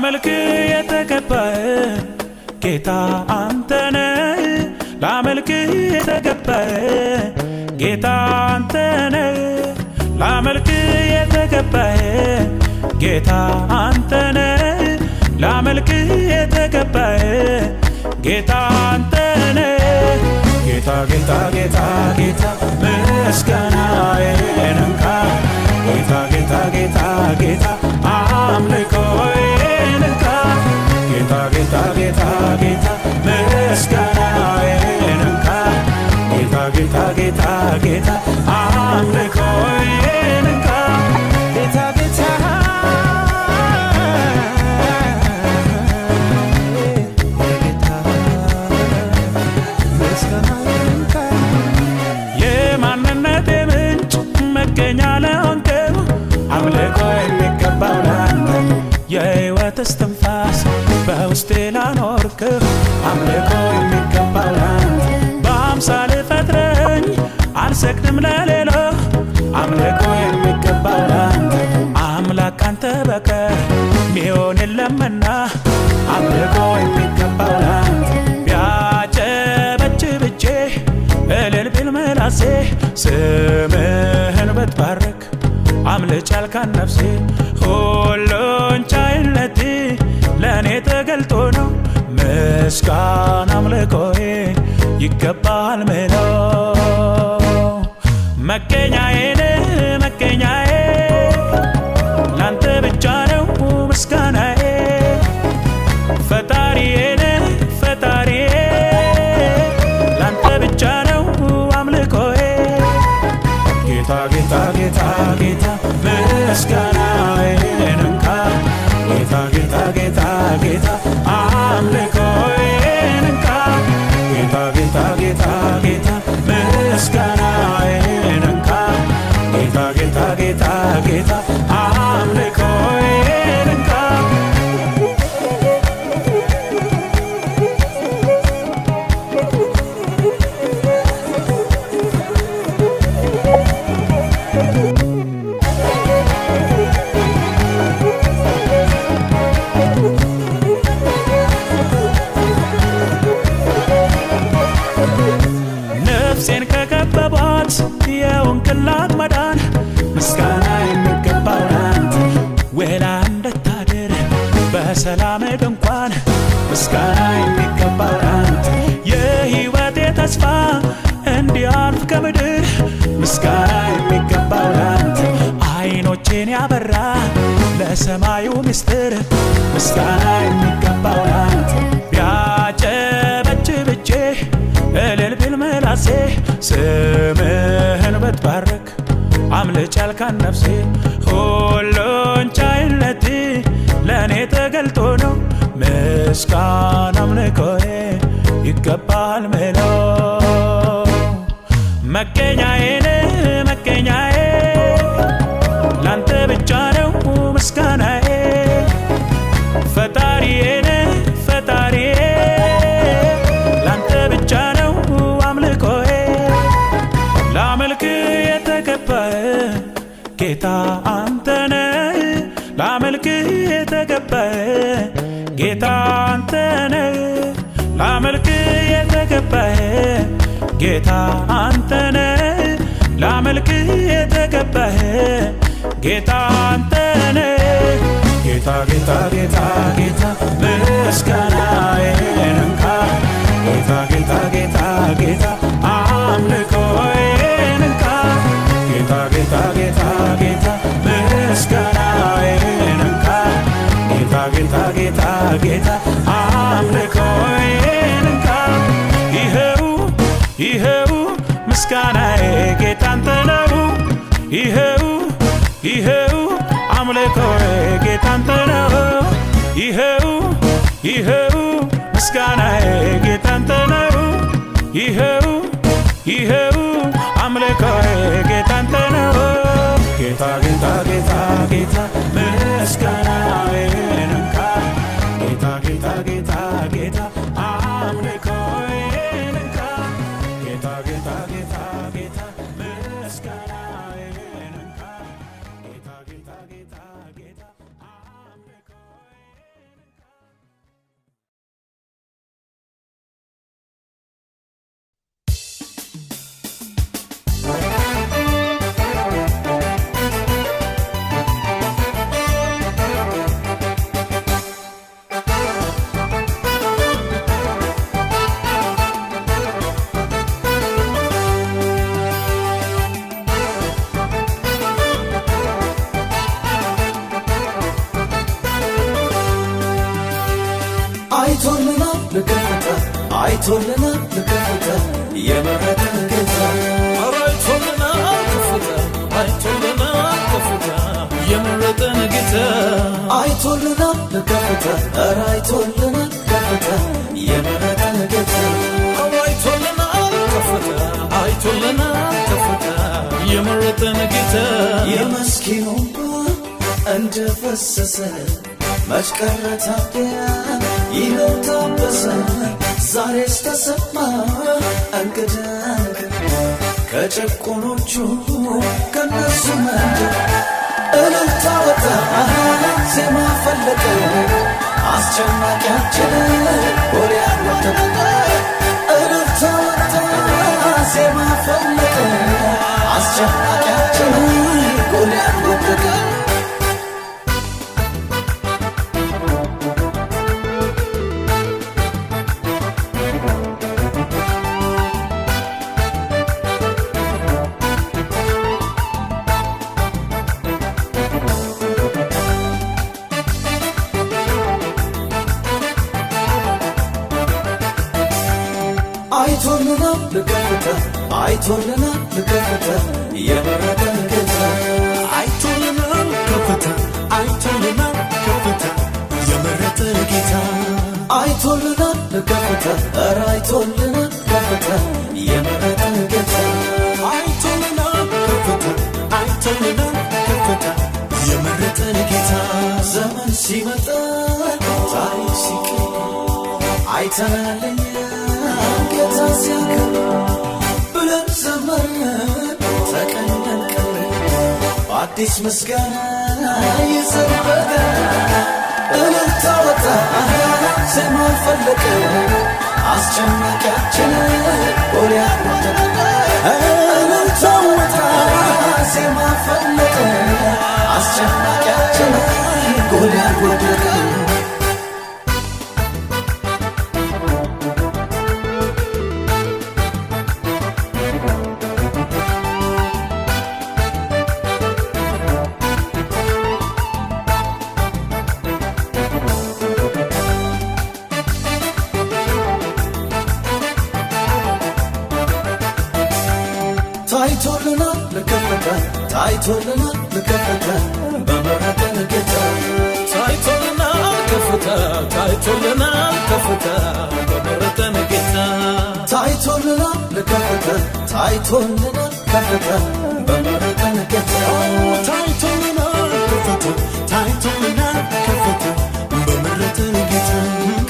ላመልክ የተገባህ ጌታ አንተነ ላመልክ የተገባህ ጌታ አንተነ ላመልክ የተገባህ ጌታ አንተነ ላመልክ የተገባህ ጌታ አንተነ ጌታ ጌታ ጌታ ጌታ ምስጋናዬን እንካ ጌታ ጌታ ጌታ ጌታ አምልኮዬን እንካ ጌታ ጌታ ጌታ ጌታ ምስጋናዬን እንካ ጌታ ጌታ ጌታ ጌታ አምልኮዬን እንካ ጌታ ጌታ የማንነቴ ምንጭ መገኛ ለሆንከው አምልኮ የሚገባው ላንተ የሕይወት እስትንፋስ በውስጤ ላኖርክው አምልኮ የሚገባው ላንተ በአምሳል ፈጥረኝ አልሰግድም ለሌላ አምልኮ የሚገባው ላንተ አምላክ አንተ በቀር ሚሆን የለምና አምልኮ የሚገባው ላንተ ቢያጨበጭብቼ እልል ቢል ምላሴ ስምህን ብትባርክ አምልጭ ያልካን ነፍሴ ሁሉን ቻይነቴ ለእኔ ተገልጦ ነው ምስጋና አምልኮዬ ይገባል ምለው መገኛዬን መገኛዬ ላንተ ብቻ ነው ምስጋናዬ ፈጣሪዬን ፈጣሪዬ ላንተ ብቻ ነው አምልኮዬ ጌታ ጌታ ጌታ ጌታ ምስጋናዬን እንካ ጌታ ጌታ ጌታ ጌታ አምልኮዬን እንካ ጌታ ጌታ ጌታ ጌታ ምስጋናዬን እንካ ጌታ ጌታ ጌታ ጌታ አምልኮዬን እንካ ነፍሴን ከከበቧት የወንክላት መዳን ምስጋና የሚገባው ላንተ ወላ እንድታድር በሰላም ድንኳን ምስጋና የሚገባው ላንተ የሕይወቴ ተስፋ እንዲያልፍ ከምድር ምስጋና የሚገባው ላንተ ዓይኖቼን ያበራ ለሰማዩ ምስጢር ምስጋና የሚገባው ላንተ ቢያጨበጭብቼ እልል ቢል ምላሴ ስምህን ብትባርክ አምልጭ ያልካን ነፍሴ ሁሉን ቻይነቴ ለእኔ ተገልጦ ነው ምስጋና አምልኮዬ ይገባል ምለው መገኛዬን መገኛዬ ላንተ ብቻ ነው ምስጋናዬ ፈጣሪዬን ፈጣሪዬ ላንተ ብቻ ነው አምልኮዬ ላመልክ የተገባህ ጌታ አንተነ ላመልክ የተገባህ ጌታ አንተነ ላመልክ የተገባህ ጌታ አንተነ ላመልክ የተገባህ ጌታ አንተነ ጌታ ጌታ ጌታ ጌታ ምስጋናዬን እንካ ጌታ ጌታ ጌታ ጌታ አምልኮዬን እንካ ጌታ ጌታ ጌታ ጌታ ምስጋናዬን እንካ ጌታ ጌታ ጌታ ጌታ አምልኮዬን እንካ ይኸው ይኸው ምስጋናዬ ጌታ አንተ ነው ይኸው ይኸው አምልኮዬ ጌታ አንተ ነው ይኸው ይኸው ምስጋናዬ ጌታ አንተ ነው ይኸው ይኸው አምልኮዬ ጌታ አንተ ነው ጌታ ጌታ ጌታ ጌታ ምስጋናዬን እንካ ጌታ ጌታ ጌታ ጌታ አምልኮዬን እንካ ጌታ ጌታ ጌታ ጌታ ምስጋናዬን እንካ ጌታ ጌታ ጌታ ጌታ አምልኮዬን አይቶልናል ከፍታ የመረጠን ጌታ አይቶልናል ከፍታ አይቶልናል ከፍታ የመረጠን ጌታ አይቶልናል ከፍታ አይቶልናል ከፍታ የመረጠን ጌታ አይቶልናል ከፍታ አይቶልናል ከፍታ የመረጠን ጌታ የመስኪኑ እንደ ፈሰሰ መች ቀረ ታዲያ ይኸው ታበሰ ዛሬስ ተሰማ እንግዳ ከጨቆኖቹ ከነሱ መንደር እልልታ ወጣ ዜማ ፈለቀ አስጨናቂያችን ጎልያድ ወደቀ እልልታ ወጣ ዜማ ፈለቀ አስጨናቂያችን ጎልያድ ወደቀ አይቶልናል ከፍታ አይቶልናል ከፍታ የመረጠን ጌታ አይቶልናል ከፍታ አይቶልናል ከፍታ የመረጠን ጌታ አይቶልናል ከፍታ አይቶልናል ከፍታ የመረጠን ጌታ አይቶልናል ከፍታ አይቶልናል ከፍታ የመረጠን ጌታ ዘመን ሲመጣ ታሪክ ሲቀየር አይተናለኛ ጌታ ሲያከብር ብለን ዘመርን ተቀኘን ቀን በአዲስ ምስጋና ይዘበገ እልልታ ወጣ ዜማ ፈለቀ አስጨናቂያችን ጎልያድ ወደቀ እልልታ ወጣ ዜማ ፈለቀ አስጨናቂያችን ጎልያድ ወደቀ ታይቶልናል ከፍታ ታይቶልናል ከፍታ በመረጠን ጌታ ታይቶልናል ከፍታ ታይቶልናል ከፍታ በመረጠን ጌታ ታይቶልናል ከፍታ ታይቶልናል ከፍታ በመረጠን ጌታ ታይቶልናል ከፍታ ታይቶልናል ከፍታ በመረጠን ጌታ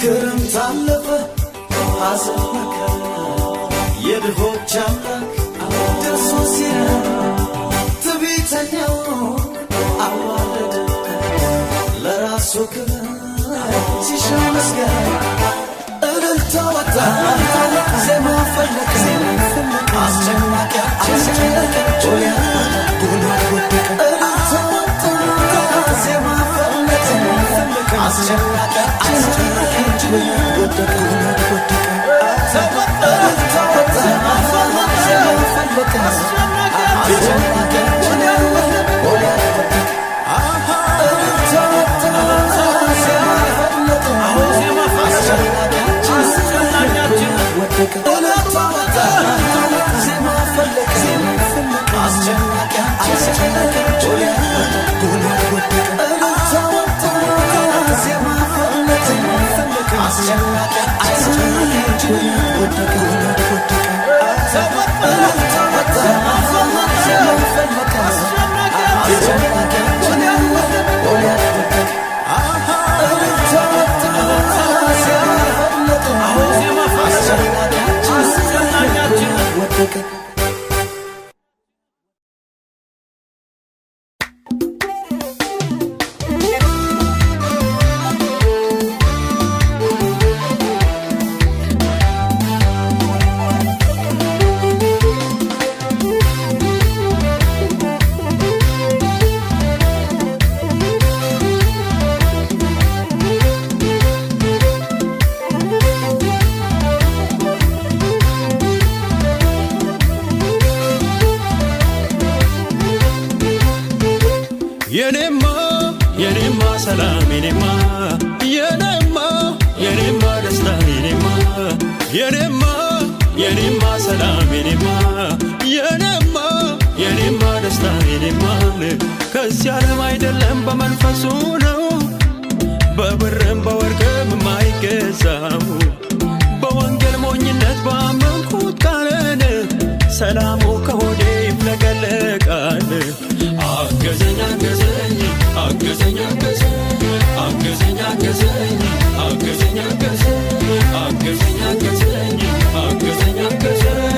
ክረምት አለፈ ሐዘን መከራ የድሆች አምላክ ደርሶ ሲራ ትዕቢተኛው አዋረደ ለራሱ ክብር ሲሻ ምስጋና እልልታ ወጣ ዜማ ፈለቀ አስጨናቂያችን ጎልያድ ወደቀ እልልታ ወጣ ዜማ ፈለቀ አስጨናቂያችን ጎልያድ ወደቀ እልልታ ወጣ ዜማ ፈለቀ አስጨናቂያችን ጎልያድ ወደቀ እልልታ ወጣ ዜማ ፈለቀ አስጨናቂያችን ወደቀ እልልታ ወጣ ዜማ ፈለቀ አስጨናቂያችን ጎልያድ ወደቀ እልልታ ወጣ ዜማ ፈለቀ አስጨናቂያችን ወደቀ እልልታ ወጣ ዜማ ፈለቀ አስጨናቂያችን ጎልያድ ወደቀ እልልታ ወጣ ዜማ ፈለቀ አስጨናቂያችን ወደቀ የኔማ ሰላም የኔማ ደስታ የኔማ ሰላም የኔማ ደስታ የኔማ ከዚህ ዓለም አይደለም በመንፈሱ ነው በብርም በወርቅም የማይገዛው በወንጌል ሞኝነት ባመንኩት ቃልን ሰላሙ ከሆዴ ይፍለቀለቃል። አገዘኝ አገዘኝ አገዘኝ አገዘኝ አገዘኝ አገዘኝ አገዘኝ አገዘኝ አገዘኝ አገዘኝ አገዘኝ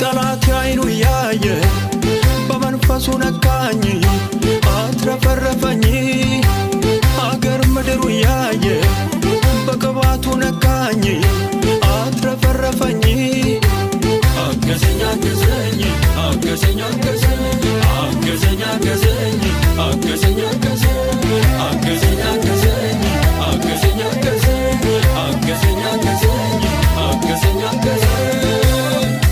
ጠላት አይኑ ያየ በመንፈሱ ነካኝ አትረፈረፈኝ አገር ምድሩ ያየ በቅባቱ ነካኝ አትረፈረፈኝ አገዘኝ አገዘኝ አገዘኝ አገዘኝ አገዘኝ አገዘኝ አገዘኝ አገዘኝ አገዘኝ አገዘኝ አገዘኝ አገዘኝ አገዘኝ አገዘኝ አገዘኝ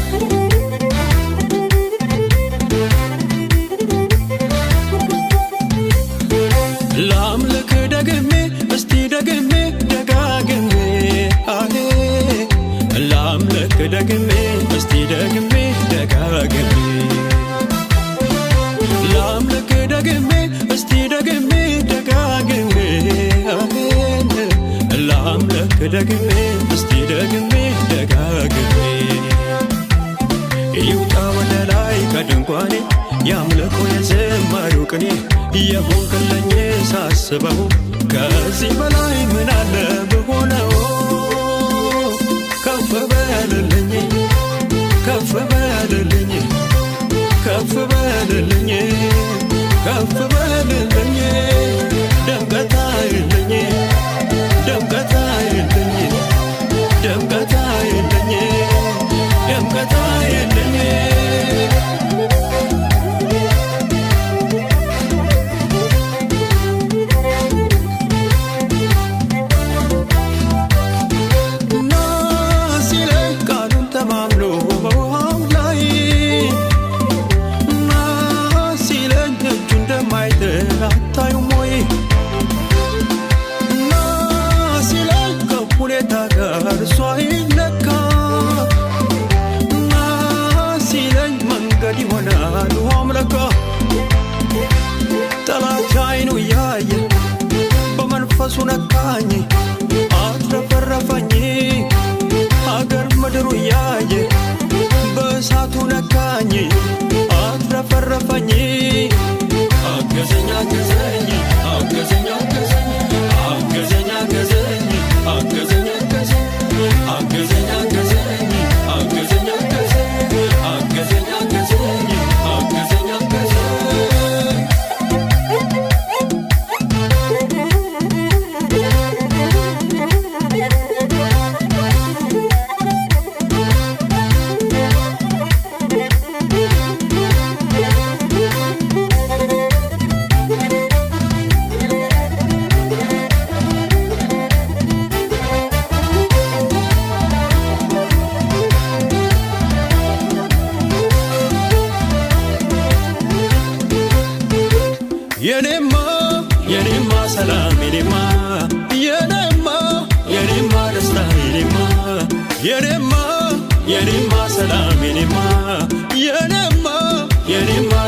ላምልክ ደግሜ እስቲ ደግሜ ደጋግሜ አሄ ላምልክ ደግሜ እስቲ ደግሜ ደጋግሜ ላምልክ ደግሜ እስቲ ደግሜ ደጋግሜ አሄ ላምልክ ደግሜ እስቲ ደግሜ ደጋግሜ ይውጣ ወደ ላይ ከድንኳኔ ያምልኮ የዘማሪው ቅኔ የሆንክልኝ ሳስበው ከዚህ በላይ ምን አለ ብሆነው ከፍ በልልኝ ከፍ በልልኝ ከፍ በልልኝ ከፍ በልልኝ ደምቀት አይልኝ ደምቀት አይልኝ ደምቀት አይልኝ ደምቀት አይልኝ አታዩም ወይ እና ሲለኝ ከሁኔታ ጋር እሷ ይለካ እና ሲለኝ መንገድ ይሆናል ውሃም ለካ ጠላት አይኑ እያየ በመንፈሱ ነካኝ አትረፈረፈኝ አገር ምድሩ እያየ በእሳቱ ነካኝ አትረፈረፈኝ አገዘኝ አገዘኝ አገዘኝ አገዘኝ አገዘኝ አገዘኝ አገዘኝ አገዘኝ አገዘኝ አገዘኝ አገዘኝ አገዘኝ አገዘኝ አገዘኝ የኔማ ሰላም የኔማ ደስታ የኔማ ሰላም የኔማ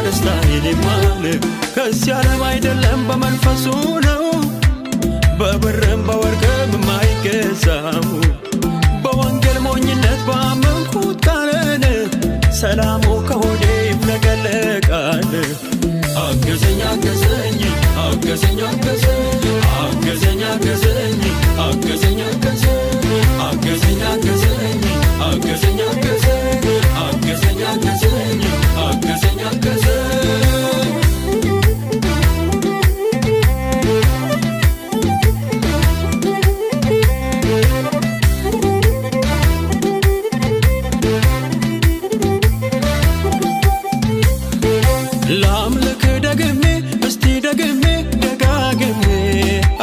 ደስታ ከዚህ ዓለም አይደለም በመንፈሱ ነው በብርም በወርቅም የማይገዛው በወንጌል ሞኝነት ባመንኩት ቃልን ሰላሙ ከሆዴ ይፍለቀለቃል። አገዘኝ አገዘኝ አገዘኝ አገዘኝ አገዘኝ አገዘኝ አገዘኝ አገዘኝ አገዘኝ አገዘኝ አገዘኝ አገዘኝ አገዘኝ አገዘኝ ላምልክ ደግሜ እስቲ ደግሜ ደጋግሜ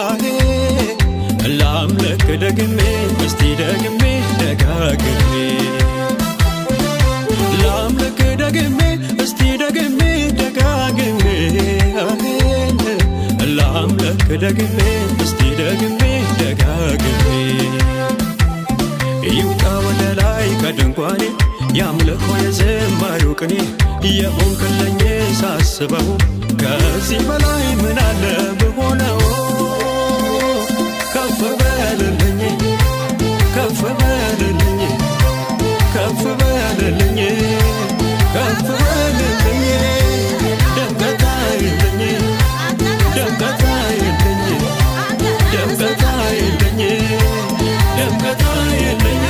አሄ ላምልክ ደግሜ እስቲ ደግሜ ደጋግሜ ላምልክ ደግሜ እስቲ ባርክ ደግሜ እስቲ ደግሜ ደጋግሜ ይውጣ ወደ ላይ ከድንኳኔ ያምልኮ የዝማሬው ቅኔ የሆንክልኝ ሳስበው ከዚህ በላይ ምን አለ ብሆነው ከፍ በልልኝ ከፍ በልልኝ ከፍ በልልኝ ከፍ በልልኝ ደምቀታይልኝ ደምቀታይልኝ ደምቀታይልኝ ደምቀታይልኝ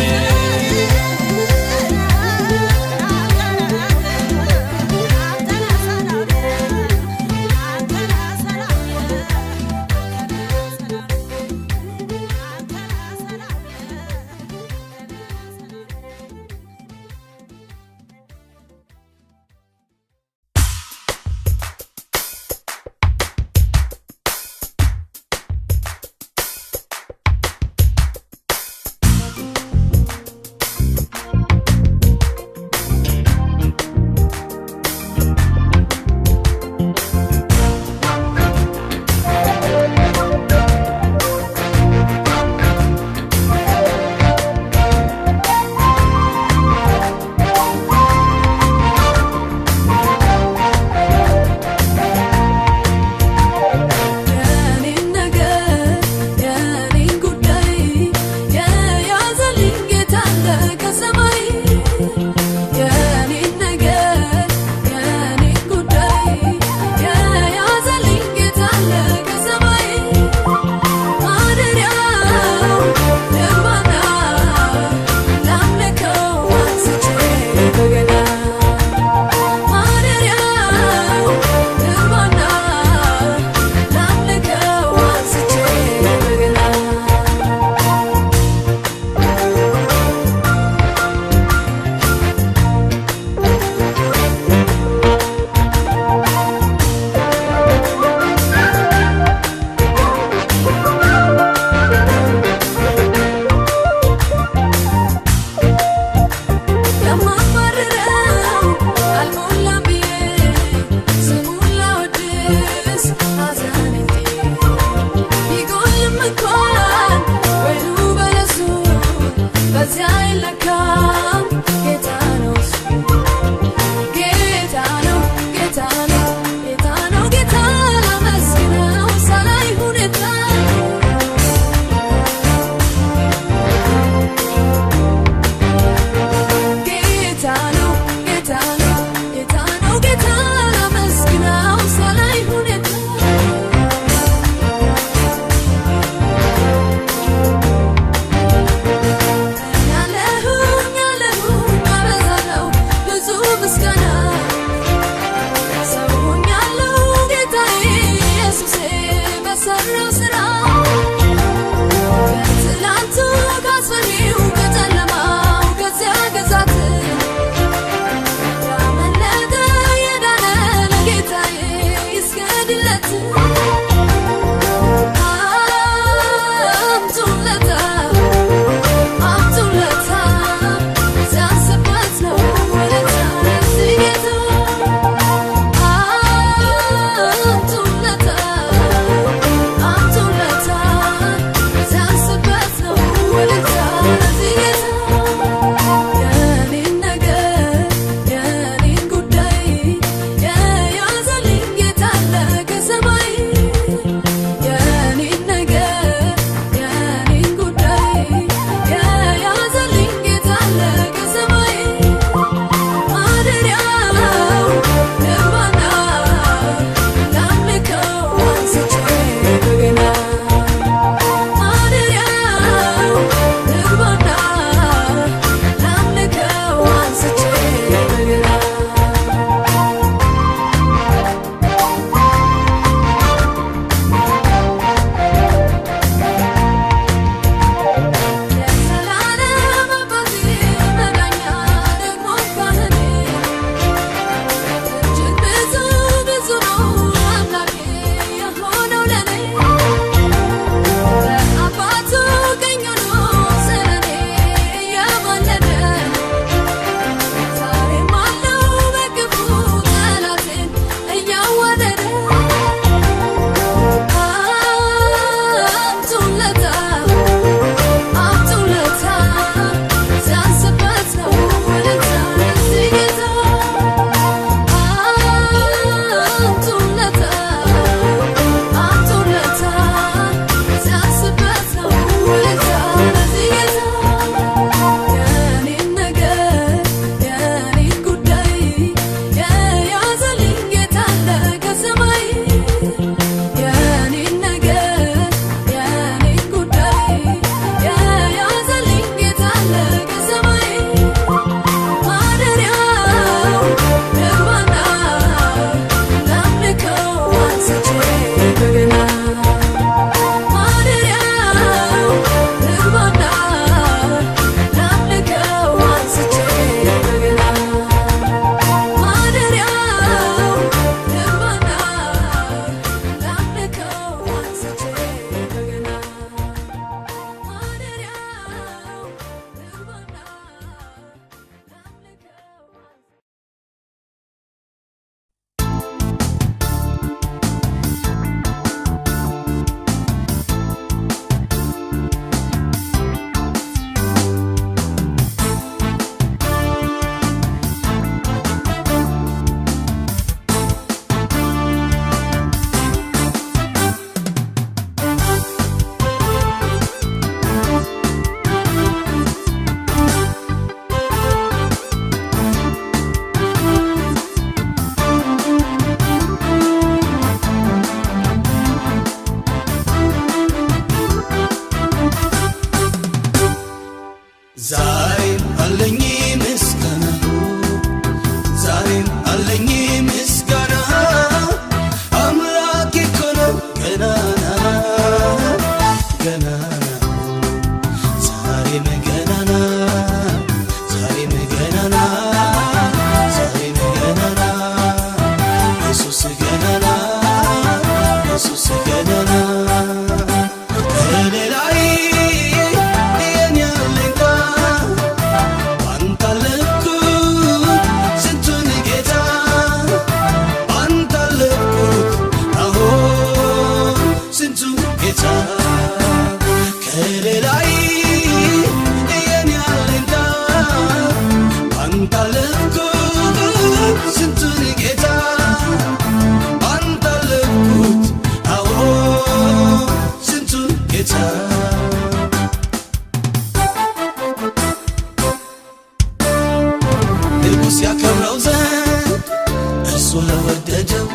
ለወደደው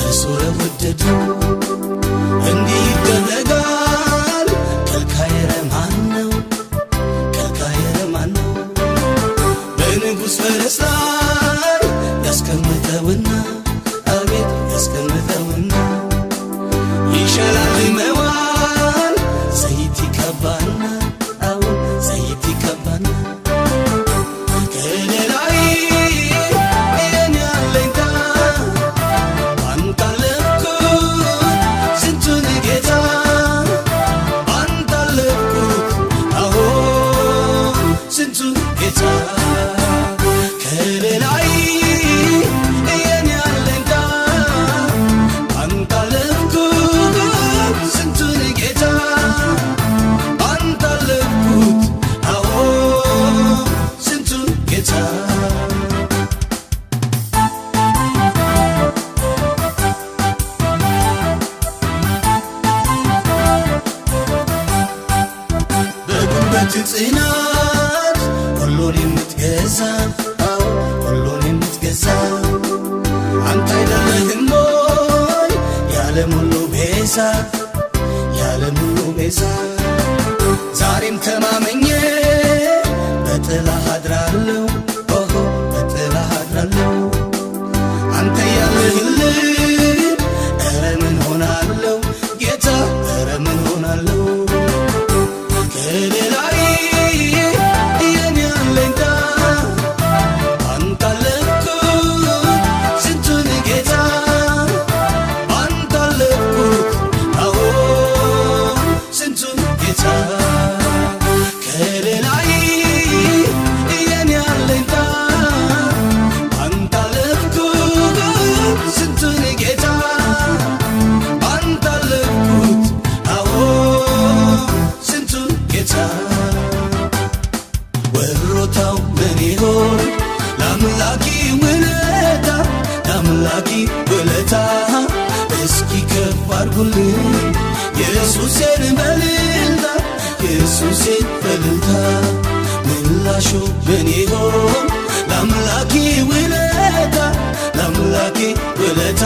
እርሱ ለወደደው እንዲህ ይደረጋል። ከልካይ ማን ነው? ከልካይ ማን ነው? በንጉሥ ፈረስ ላይ ያስቀምጠውና አቤት ያስቀምጠውና ይሻላል መዋል ዘይት ይቀባና አሁን ዘይት ይቀባና ከሌላይ የኔ አለኝታ አንተ አለፍኩት ስንቱን ጌታ አንተ አለፍኩት አሁን ስንቱን ጌታ ከሌላይ የኔ አለኝታ አንተ አለፍኩት ስንቱን ጌታ አንተ አለፍኩት አሁን ስንቱን ጌታ በጉልበት ጽናት ሁሉን የምትገዛ ሁሉን የምትገዛ አንተ አይደለህም ወይ የዓለም ሁሉ ቤዛ የዓለም ሁሉ ቤዛ ዛሬም ተማመኜ በጥላህ አድራለሁ በጥላህ አድራለሁ አንተ ያለህልኝ ኧረ ምን ሆናለሁ ጌታ ኧረ ምን ሆናለሁ ከሌላይ የኔ አለኝታ አንተ አለፍኩት ስንቱን ጌታ አንተ አለፍኩት አሁን ስንቱን ጌታ ከሌላይ የኔ አለኝታ አንተ አለፍኩት ስንቱን ጌታ አንተ አለፍኩት አሁን ስንቱን ጌታ ወሮታው ምን ይሆን ለአምላኪ ውለታ ለአምላኪ ውለታ እስኪ ከፍ አድርጉልኝ ኢየሱሴን በልልታ ኢየሱሴን በልልታ ምላሹ ምን ይሆን ለአምላኪ ውለታ ለአምላኪ ውለታ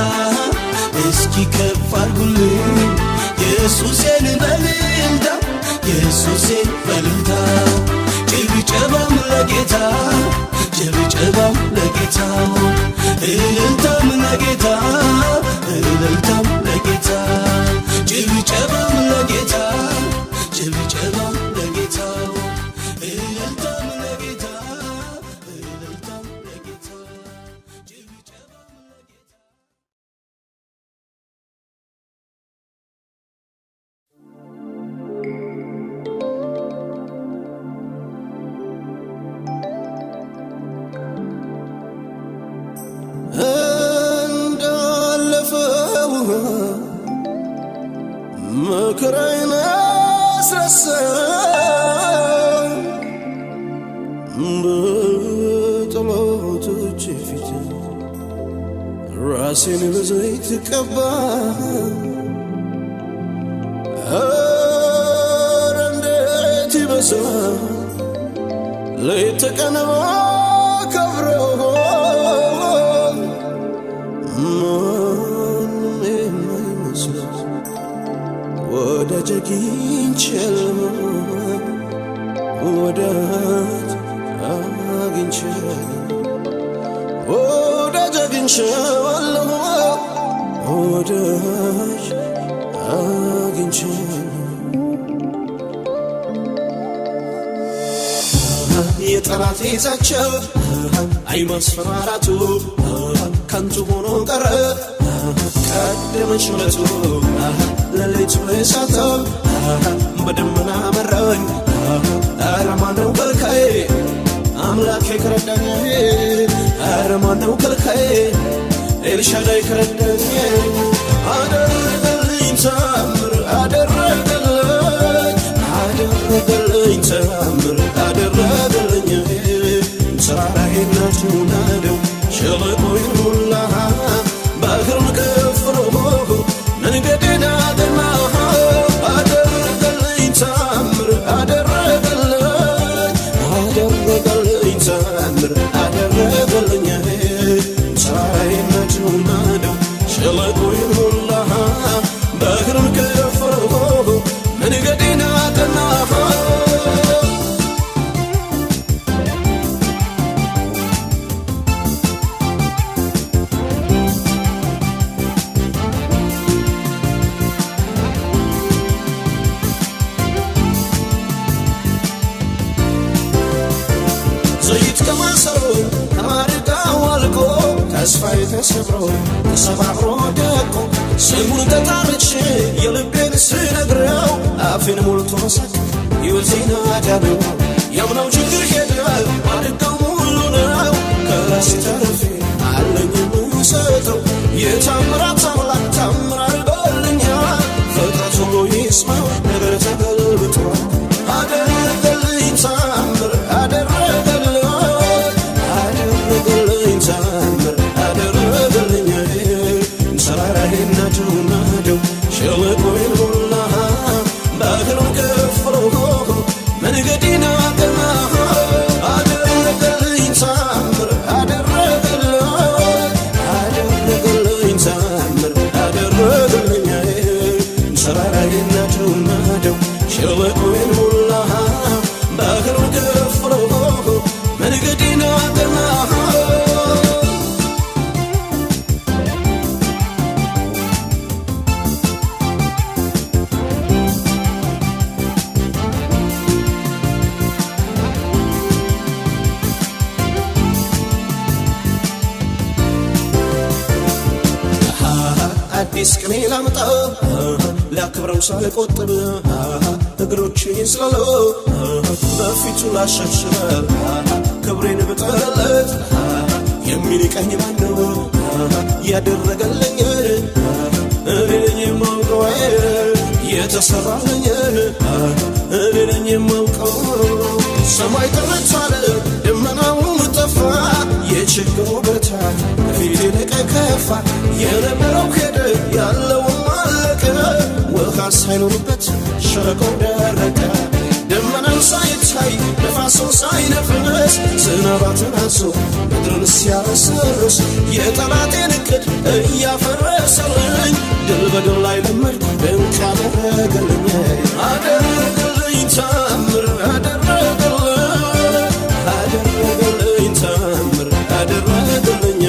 እስኪ ከፍ አድርጉልኝ ኢየሱሴን በልልታ ኢየሱሴን በልልታ ጭብጨባም ለጌታ ጭብጨባም ለጌታ እልልታም ለጌታ እልልታም ለጌታ ጭብጨባም ለጌታ ጭብጨባም ለጌታ እልልታም ለጌታ እልልታም ለጌታ ጭብጨባም ለጌታ እንዳለፈው መከራዬን አስረሳ በጠላቶቼ ፊት ራሴን በዘይት ቀባ ኧረ እንዴት ይበዛል ሌት ተቀን ባከብረው ማንም የማይመስለው ወዳጅ አግኝቻለሁ ወዳጅ አግኝቻለሁ ወዳጅ አግኝቻለሁ ወዳጅ አግኝቻለሁ የጠላት ይዛቸው አይማስፈራራቱ ከንቱ ሆኖ ቀረ ቀደመች እውነቱ ሌሊቱ እሳተው በደመና መራኝ ኧረ ማነው ከልካዬ አምላኬ ከረዳኝ ኧረ ማነው ከልካዬ ኤልሻዳይ ከረዳኝ አደረገልኝ ተአምር አደረገልኝ ተአምር አደረገልኝ ተራራዬን ናቸው ሸለቆዬን ሞላ ባህሩን ከፍሎ መንገዴን አቀና አደረገልኝ ተአምር አደረገልኝ ተአምር አደረገልኝ ተራራዬን ተሰብሮ ተሰባብሮ ደቆ ስሙን ተጣርቼ የልቤን ስነግረው አፌን ሞልቶ ሳቅ ሕይወቴን አዳነው ያምናው ችግር ሄደ አድጋው ሙሉ ነው ከራሴ ተርፌ አለኝ የምሰጠው የታምራት አምላክ ታምር አድርጎልኛል ፍጥረት ሁሉ ይስማው ነገር ተገልብጧል አደረገልኝ ታምር አደረገልኝ ታምር አደረገልኝ ተራራዬን ናደው ሸለቆዬን ሞላ ባህሩን ከፍሎ መንገዴን አቀና አደረገልኝ ታምር አደረገልኝ ታምር አደረገልኝ ተራራዬን ናደው ሸለቆዬን ሞላ ባህሩን ከፍሎ መንገዴን አቀና አዲስ ቅኔ ላምጣ ላክብረው ሳልቆጥብ እግሮቼን ስላለው በፊቱ ላሸብሽበ ክብሬን ብጠለት የሚንቀኝ ማነው ያደረገልኝ እኔ ነኝ የማውቀው የተሰራልኝ እኔ ነኝ የማውቀው ሰማይ ተመቷል ደመናውም ጠፋ የችግሩ ብርታት ፊቴ ከፋ የነበረው ሄደ ያለውም አለቀ ውሃ ሳይኖርበት ሸለቆው ደረቀ ደመናም ሳይታይ ነፋሱም ሳይነፍስ ዝናባትን አዞ ምድርን ሲያረሰርስ የጠላቴን እቅድ እያፈረሰልኝ ድል በድል ላይ ለመድኩ ድንቅ አደረገልኝ ታምር አደረገልኝ ታምር አደረገልኝ